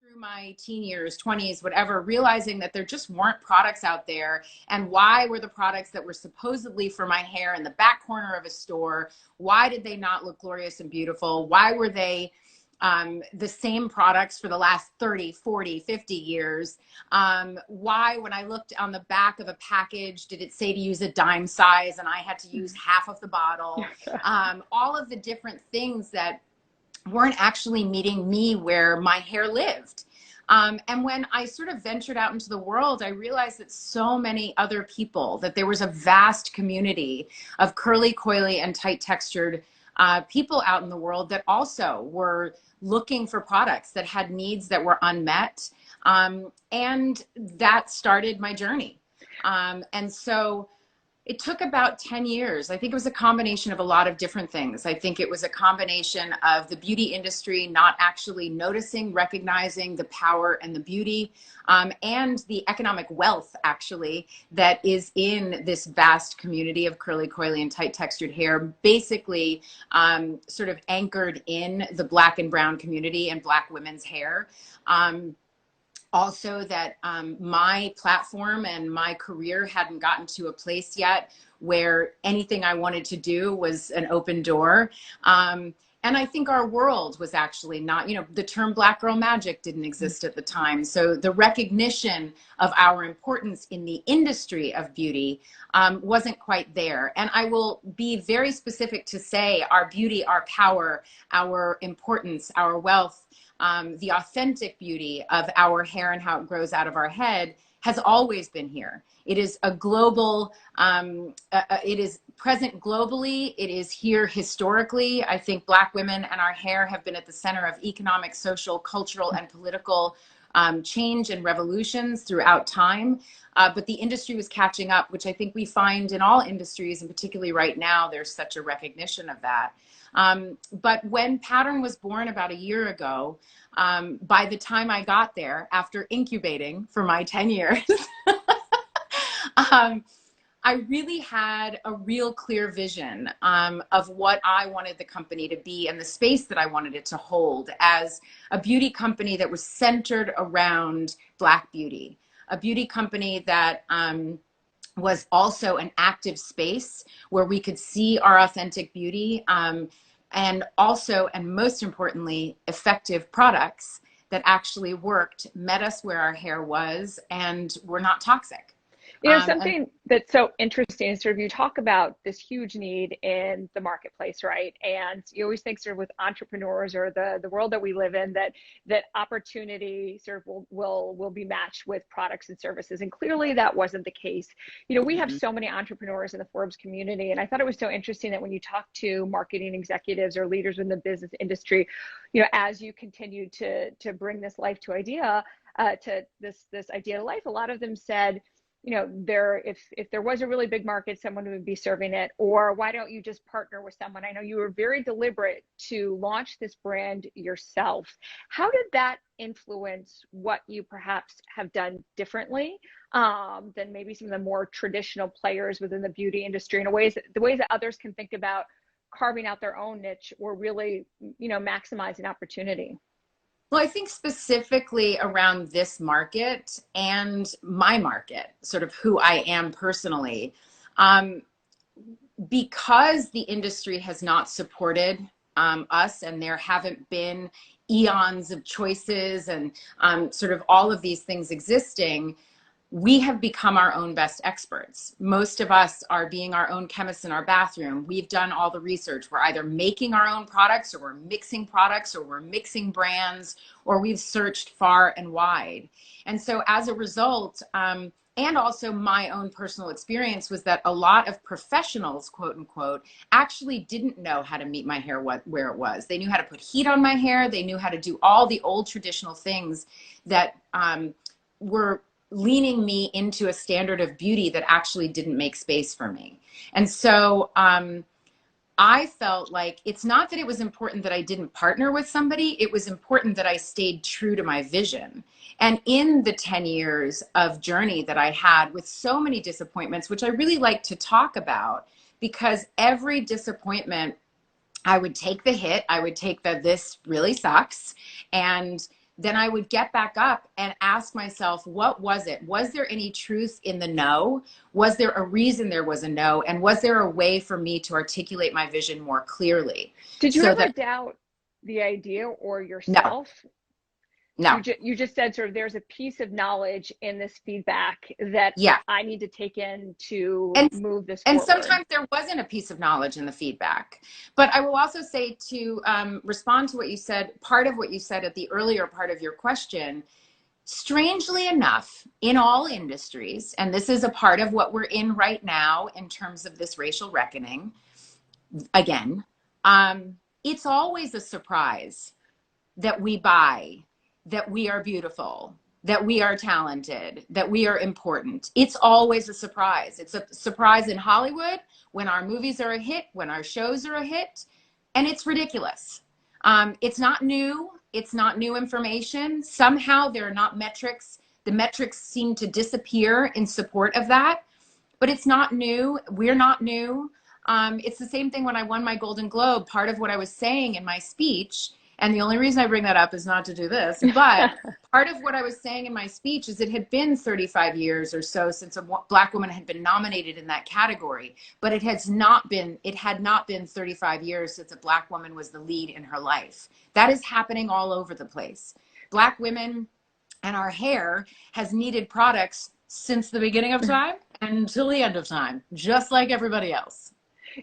through my teen years, 20s, whatever, realizing that there just weren't products out there. And why were the products that were supposedly for my hair in the back corner of a store, why did they not look glorious and beautiful? Why were they the same products for the last 30, 40, 50 years? Why, when I looked on the back of a package, did it say to use a dime size and I had to use half of the bottle? All of the different things that weren't actually meeting me where my hair lived. And when I sort of ventured out into the world, I realized that so many other people, that there was a vast community of curly, coily, and tight textured people out in the world that also were looking for products that had needs that were unmet. And that started my journey. And so it took about 10 years. I think it was a combination of a lot of different things. I think it was a combination of the beauty industry not actually noticing, recognizing the power and the beauty, and the economic wealth, actually, that is in this vast community of curly, coily, and tight textured hair, basically sort of anchored in the Black and brown community and Black women's hair. Also that my platform and my career hadn't gotten to a place yet where anything I wanted to do was an open door. And I think our world was actually not, you know, the term Black girl magic didn't exist at the time. So the recognition of our importance in the industry of beauty wasn't quite there. And I will be very specific to say our beauty, our power, our importance, our wealth, the authentic beauty of our hair and how it grows out of our head has always been here. It is a global, it is present globally. It is here historically. I think Black women and our hair have been at the center of economic, social, cultural, and political change and revolutions throughout time. But the industry was catching up, which I think we find in all industries, and particularly right now, there's such a recognition of that. But when Pattern was born about a year ago, by the time I got there, after incubating for my 10 years, I really had a real clear vision of what I wanted the company to be and the space that I wanted it to hold as a beauty company that was centered around Black beauty, a beauty company that was also an active space where we could see our authentic beauty, and also, and most importantly, effective products that actually worked, met us where our hair was, and were not toxic. You know, something that's so interesting is sort of you talk about this huge need in the marketplace, right? And you always think sort of with entrepreneurs or the world that we live in that opportunity sort of will be matched with products and services. And clearly that wasn't the case. You know, we have so many entrepreneurs in the Forbes community, and I thought it was so interesting that when you talk to marketing executives or leaders in the business industry, you know, as you continue to bring this life to idea, to this idea to life, a lot of them said, you know, if there was a really big market, someone would be serving it, or why don't you just partner with someone? I know you were very deliberate to launch this brand yourself. How did that influence what you perhaps have done differently than maybe some of the more traditional players within the beauty industry, in the ways that others can think about carving out their own niche or really, you know, maximizing opportunity? Well, I think specifically around this market and my market, sort of who I am personally, because the industry has not supported us, and there haven't been eons of choices and sort of all of these things existing, we have become our own best experts. Most of us are being our own chemists in our bathroom. We've done all the research. We're either making our own products, or we're mixing products, or we're mixing brands, or we've searched far and wide. And so as a result, and also my own personal experience was that a lot of professionals, quote unquote, actually didn't know how to meet my hair where it was. They knew how to put heat on my hair. They knew how to do all the old traditional things that were leaning me into a standard of beauty that actually didn't make space for me. And so I felt like it's not that it was important that I didn't partner with somebody, it was important that I stayed true to my vision. And in the 10 years of journey that I had with so many disappointments, which I really like to talk about, because every disappointment I would take the hit. I would take the, this really sucks. And then I would get back up and ask myself, what was it? Was there any truth in the no? Was there a reason there was a no? And was there a way for me to articulate my vision more clearly? Did you So ever that, doubt the idea or no, yourself? no. You just said sort of there's a piece of knowledge in this feedback that Yeah. I need to take in to And move this and forward. sometimes there wasn't a piece of knowledge in the feedback. But I will also say, to respond to what you said, part of what you said at the earlier part of your question, strangely enough, in all industries, and this is a part of what we're in right now in terms of this racial reckoning, again, it's always a surprise that we buy, that we are beautiful, that we are talented, that we are important. It's always a surprise. It's a surprise in Hollywood when our movies are a hit, when our shows are a hit, and it's ridiculous. It's not new. It's not new information. Somehow there are not metrics. The metrics seem to disappear in support of that, but it's not new. We're not new. It's the same thing when I won my Golden Globe. Part of what I was saying in my speech, and the only reason I bring that up is not to do this, but part of what I was saying in my speech is it had been 35 years or so since a Black woman had been nominated in that category, but it had not been 35 years since a Black woman was the lead in her life. That is happening all over the place. Black women and our hair has needed products since the beginning of time until the end of time, just like everybody else.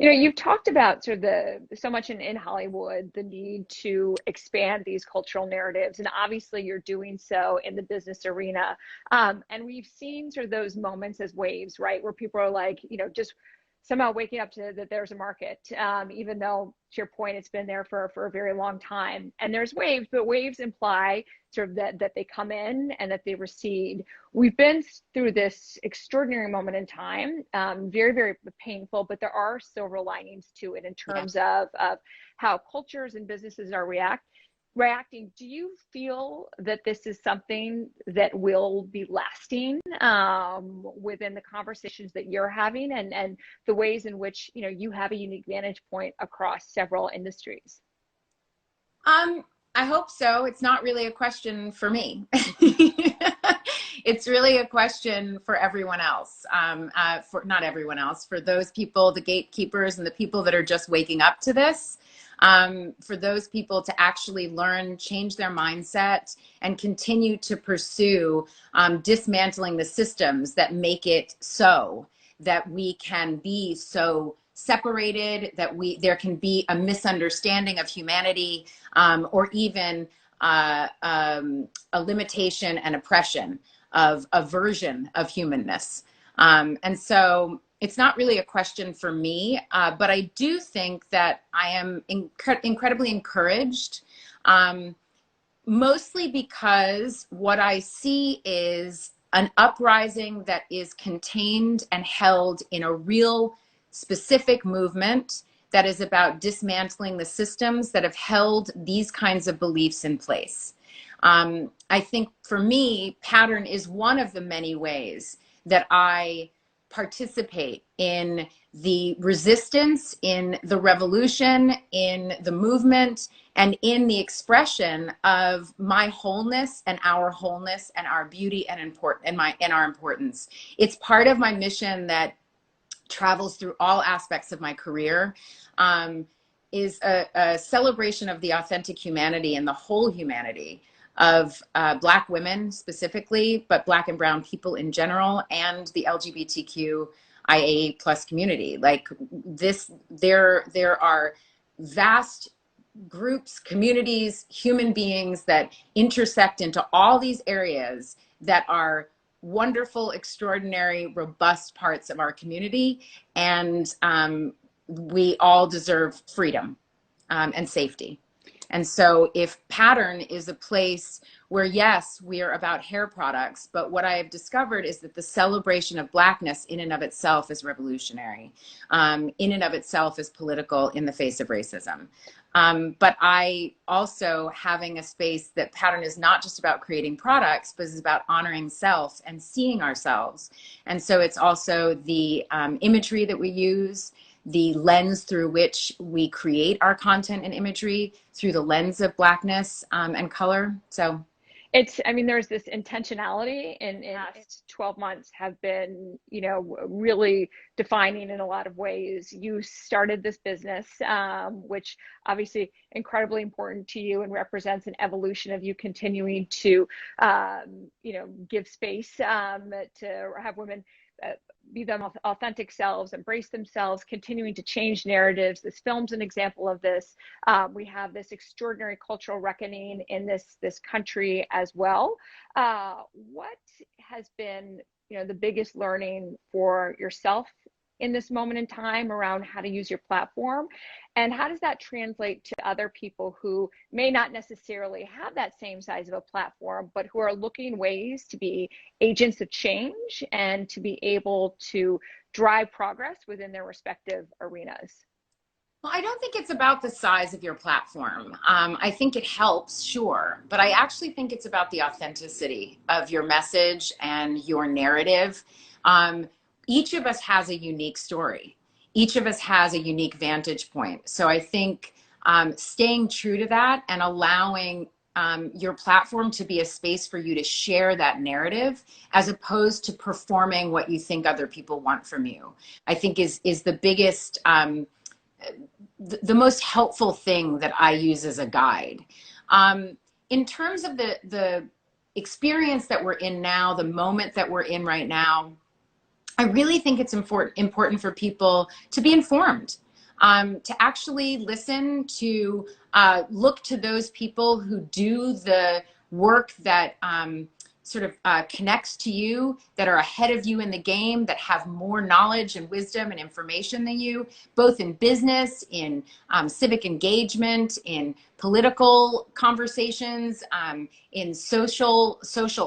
You know, you've talked about sort of so much in Hollywood, the need to expand these cultural narratives, and obviously you're doing so in the business arena. And we've seen sort of those moments as waves, right, where people are like, you know, just somehow waking up to that there's a market, even though, to your point, it's been there for a very long time. And there's waves, but waves imply sort of that they come in and that they recede. We've been through this extraordinary moment in time, very, very painful, but there are silver linings to it in Yeah. terms of how cultures and businesses are reacting. Do you feel that this is something that will be lasting within the conversations that you're having and the ways in which, you know, you have a unique vantage point across several industries? I hope so. It's not really a question for me. It's really a question for everyone else. For not everyone else, for those people, the gatekeepers and the people that are just waking up to this. For those people to actually learn, change their mindset, and continue to pursue dismantling the systems that make it so that we can be so separated, that there can be a misunderstanding of humanity, or even a limitation and oppression of a version of humanness. And so it's not really a question for me, but I do think that I am incredibly encouraged, mostly because what I see is an uprising that is contained and held in a real specific movement that is about dismantling the systems that have held these kinds of beliefs in place. I think for me, pattern is one of the many ways that I participate in the resistance, in the revolution, in the movement, and in the expression of my wholeness and our beauty and our importance. It's part of my mission that travels through all aspects of my career, is a celebration of the authentic humanity and the whole humanity of Black women specifically, but Black and brown people in general, and the LGBTQIA plus community. Like this, there are vast groups, communities, human beings that intersect into all these areas that are wonderful, extraordinary, robust parts of our community. And we all deserve freedom and safety. And so if pattern is a place where, yes, we are about hair products, but what I have discovered is that the celebration of Blackness in and of itself is revolutionary, in and of itself is political in the face of racism. But I also having a space that pattern is not just about creating products, but is about honoring self and seeing ourselves. And so it's also the imagery that we use, the lens through which we create our content and imagery, through the lens of Blackness and color. So it's, I mean, there's this intentionality in last 12 months have been, you know, really defining in a lot of ways. You started this business, which obviously incredibly important to you and represents an evolution of you continuing to, you know, give space to have women be them authentic selves, embrace themselves, continuing to change narratives. This film's an example of this. We have this extraordinary cultural reckoning in this country as well. What has been, you know, the biggest learning for yourself in this moment in time around how to use your platform, and how does that translate to other people who may not necessarily have that same size of a platform, but who are looking ways to be agents of change and to be able to drive progress within their respective arenas? well, I don't think it's about the size of your platform. I think it helps, sure, but I actually think it's about the authenticity of your message and your narrative. Each of us has a unique story. Each of us has a unique vantage point. So I think staying true to that and allowing your platform to be a space for you to share that narrative, as opposed to performing what you think other people want from you, I think is the biggest, the most helpful thing that I use as a guide. In terms of the experience that we're in now, the moment that we're in right now, I really think it's important for people to be informed, to actually listen, to look to those people who do the work that sort of connects to you, that are ahead of you in the game, that have more knowledge and wisdom and information than you, both in business, in civic engagement, in political conversations, in social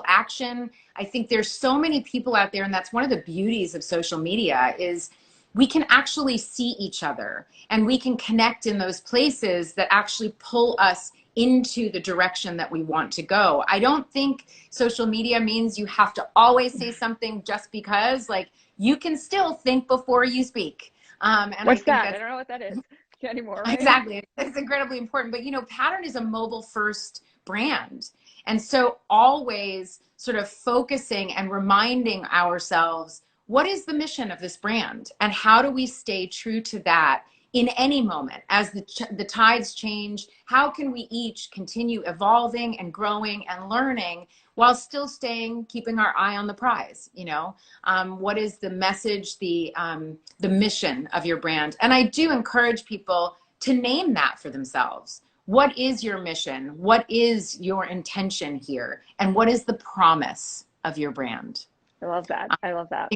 action. I think there's so many people out there, and that's one of the beauties of social media, is we can actually see each other and we can connect in those places that actually pull us into the direction that we want to go. I don't think social media means you have to always say something just because. Like, you can still think before you speak. And What's that? I don't know what that is anymore, right? Exactly. It's incredibly important. But, you know, Pattern is a mobile first brand. And so always sort of focusing and reminding ourselves, what is the mission of this brand? And how do we stay true to that in any moment as the tides change? How can we each continue evolving and growing and learning while still keeping our eye on the prize? You know, what is the message, the mission of your brand? And I do encourage people to name that for themselves. What is your mission? What is your intention here? And what is the promise of your brand? I love that. I love that.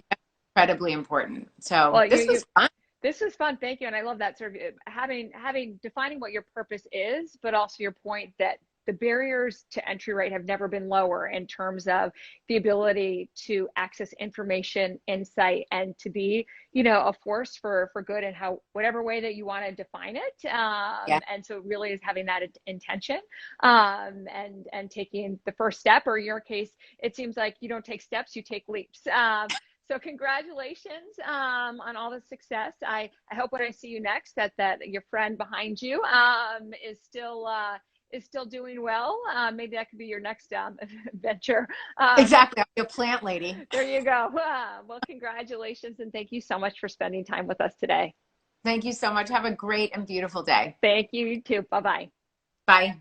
Incredibly important. So Well, this was fun. This was fun. Thank you. And I love that sort of defining what your purpose is, but also your point that the barriers to entry rate have never been lower in terms of the ability to access information, insight, and to be, you know, a force for good in whatever way that you want to define it. Yeah. And so it really is having that intention, and taking the first step, or in your case, it seems like you don't take steps, you take leaps. So congratulations on all the success. I hope when I see you next that your friend behind you is still doing well. Maybe that could be your next venture. Exactly. I'll be a plant lady. There you go. Well, congratulations, and thank you so much for spending time with us today. Thank you so much. Have a great and beautiful day. Thank you, you too. Bye-bye. Bye.